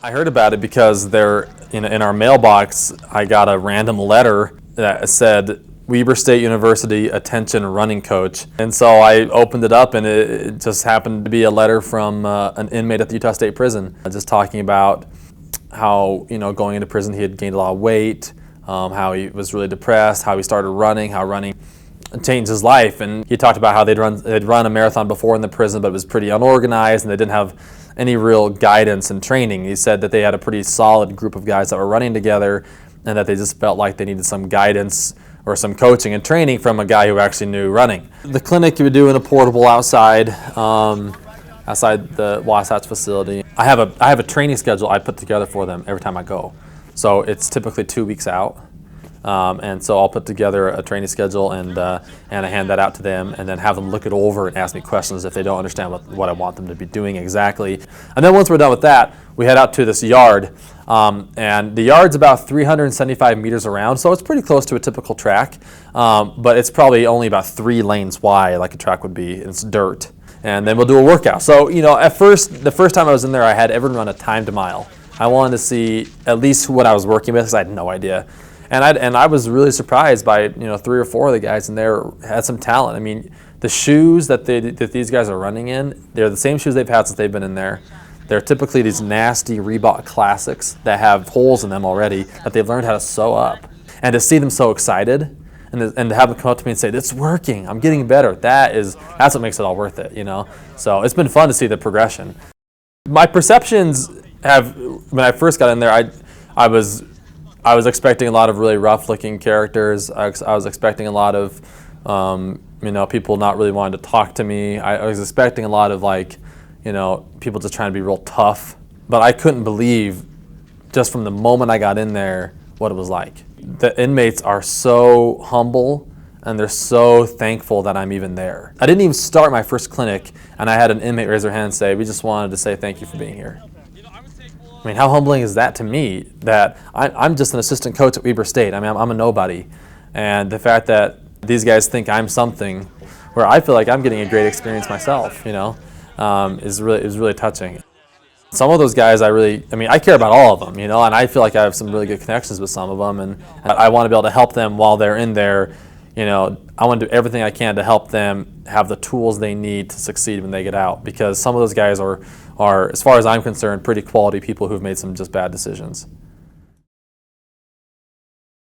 I heard about it because in our mailbox, I got a random letter that said, Weber State University, attention running coach. And so I opened it up, and it just happened to be a letter from an inmate at the Utah State Prison, just talking about how, going into prison he had gained a lot of weight, how he was really depressed, how he started running, how running changed his life. And he talked about how they'd run a marathon before in the prison, but it was pretty unorganized and they didn't have any real guidance and training. He said that they had a pretty solid group of guys that were running together and that they just felt like they needed some guidance or some coaching and training from a guy who actually knew running. The clinic you would do in a portable outside the Wasatch Facility. I have a training schedule I put together for them every time I go. So it's typically 2 weeks out. And so I'll put together a training schedule and I hand that out to them and then have them look it over and ask me questions if they don't understand what I want them to be doing exactly. And then once we're done with that, we head out to this yard. And the yard's about 375 meters around, so it's pretty close to a typical track. But it's probably only about 3 lanes wide like a track would be. It's dirt. And then we'll do a workout. So, the first time I was in there, I had everyone run a timed mile. I wanted to see at least what I was working with because I had no idea. And I was really surprised by 3 or 4 of the guys in there had some talent. I mean, the shoes that these guys are running in, they're the same shoes they've had since they've been in there. They're typically these nasty Reebok Classics that have holes in them already that they've learned how to sew up. And to see them so excited and to have them come up to me and say, "It's working, I'm getting better," that's what makes it all worth it, So it's been fun to see the progression. My perceptions when I first got in there, I was expecting a lot of really rough-looking characters. I was expecting a lot of, people not really wanting to talk to me. I was expecting a lot of people just trying to be real tough. But I couldn't believe, just from the moment I got in there, what it was like. The inmates are so humble and they're so thankful that I'm even there. I didn't even start my first clinic, and I had an inmate raise their hand and say, "We just wanted to say thank you for being here." I mean, how humbling is that to me, that I'm just an assistant coach at Weber State. I mean, I'm a nobody. And the fact that these guys think I'm something where I feel like I'm getting a great experience myself, is really touching. Some of those guys I care about all of them, and I feel like I have some really good connections with some of them, and I want to be able to help them while they're in there. I want to do everything I can to help them have the tools they need to succeed when they get out, because some of those guys are, as far as I'm concerned, pretty quality people who've made some just bad decisions.